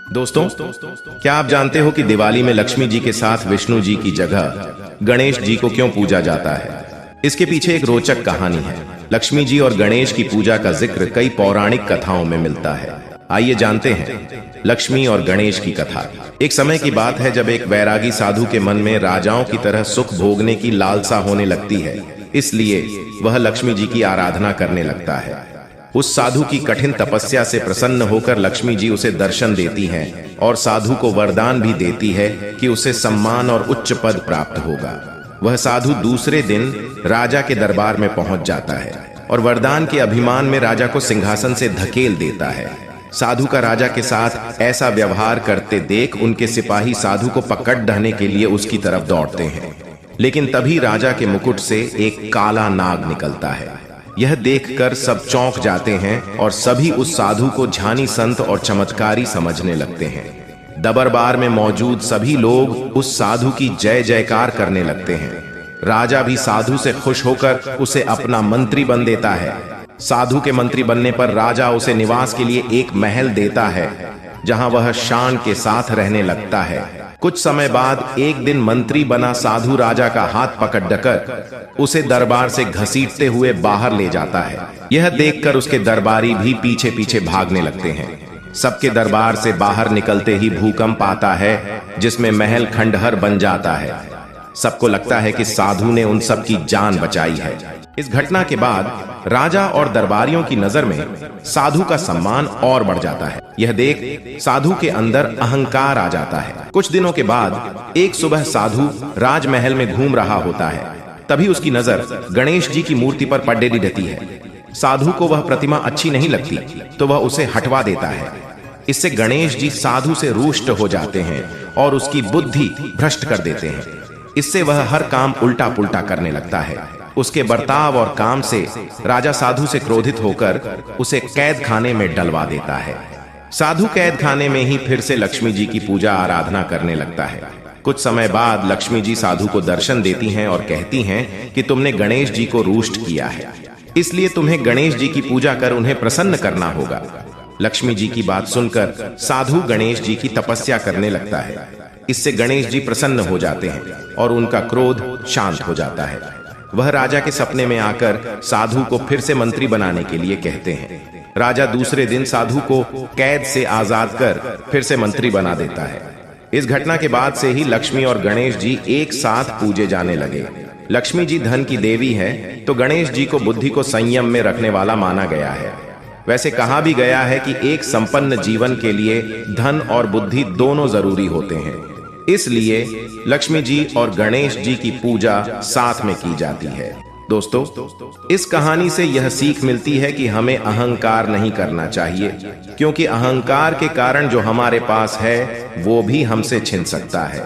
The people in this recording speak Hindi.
दोस्तों, क्या आप जानते हो कि दिवाली में लक्ष्मी जी के साथ विष्णु जी की जगह गणेश जी को क्यों पूजा जाता है? इसके पीछे एक रोचक कहानी है। लक्ष्मी जी और गणेश की पूजा का जिक्र कई पौराणिक कथाओं में मिलता है। आइए जानते हैं लक्ष्मी और गणेश की कथा। एक समय की बात है जब एक वैरागी साधु के मन में राजाओं की तरह सुख भोगने की लालसा होने लगती है, इसलिए वह लक्ष्मी जी की आराधना करने लगता है। उस साधु की कठिन तपस्या से प्रसन्न होकर लक्ष्मी जी उसे दर्शन देती हैं और साधु को वरदान भी देती है कि उसे सम्मान और उच्च पद प्राप्त होगा। वह साधु दूसरे दिन राजा के दरबार में पहुंच जाता है और वरदान के अभिमान में राजा को सिंहासन से धकेल देता है। साधु का राजा के साथ ऐसा व्यवहार करते देख उनके सिपाही साधु को पकड़ ढहने के लिए उसकी तरफ दौड़ते हैं, लेकिन तभी राजा के मुकुट से एक काला नाग निकलता है। यह देखकर सब चौंक जाते हैं और सभी उस साधु को झानी संत और चमत्कारी समझने लगते हैं। दरबार में मौजूद सभी लोग उस साधु की जय जयकार करने लगते हैं। राजा भी साधु से खुश होकर उसे अपना मंत्री बन देता है। साधु के मंत्री बनने पर राजा उसे निवास के लिए एक महल देता है, जहां वह शान के साथ रहने लगता है। कुछ समय बाद एक दिन मंत्री बना साधु राजा का हाथ पकड़कर उसे दरबार से घसीटते हुए बाहर ले जाता है। यह देखकर उसके दरबारी भी पीछे पीछे भागने लगते हैं। सबके दरबार से बाहर निकलते ही भूकंप आता है, जिसमें महल खंडहर बन जाता है। सबको लगता है कि साधु ने उन सब की जान बचाई है। इस घटना के बाद राजा और दरबारियों की नजर में साधु का सम्मान और बढ़ जाता है। यह देख साधु के अंदर अहंकार आ जाता है। कुछ दिनों के बाद एक सुबह साधु राजमहल में घूम रहा होता है। तभी उसकी नजर गणेश जी की मूर्ति पर पड़ रहती है। साधु को वह प्रतिमा अच्छी नहीं लगती, तो वह उसे हटवा देता है। इससे गणेश जी साधु से रुष्ट हो जाते हैं और उसकी बुद्धि भ्रष्ट कर देते हैं। इससे वह हर काम उल्टा पुल्टा करने लगता है। उसके बर्ताव और काम से राजा साधु से क्रोधित होकर उसे कैद खाने में डलवा देता है। साधु कैद खाने में ही फिर से लक्ष्मी जी की पूजा आराधना करने लगता है। कुछ समय बाद लक्ष्मी जी साधु को दर्शन देती हैं और कहती हैं कि तुमने गणेश जी को रुष्ट किया है, इसलिए तुम्हें गणेश जी की पूजा कर उन्हें प्रसन्न करना होगा। लक्ष्मी जी की बात सुनकर साधु गणेश जी की तपस्या करने लगता है। इससे गणेश जी प्रसन्न हो जाते हैं और उनका क्रोध शांत हो जाता है। वह राजा के सपने में आकर साधु को फिर से मंत्री बनाने के लिए कहते हैं। राजा दूसरे दिन साधु को कैद से आजाद कर फिर से मंत्री बना देता है। इस घटना के बाद से ही लक्ष्मी और गणेश जी एक साथ पूजे जाने लगे। लक्ष्मी जी धन की देवी है, तो गणेश जी को बुद्धि को संयम में रखने वाला माना गया है। वैसे कहा भी गया है कि एक संपन्न जीवन के लिए धन और बुद्धि दोनों जरूरी होते हैं, इसलिए लक्ष्मी जी और गणेश जी की पूजा साथ में की जाती है। दोस्तों, इस कहानी से यह सीख मिलती है कि हमें अहंकार नहीं करना चाहिए, क्योंकि अहंकार के कारण जो हमारे पास है वो भी हमसे छिन सकता है।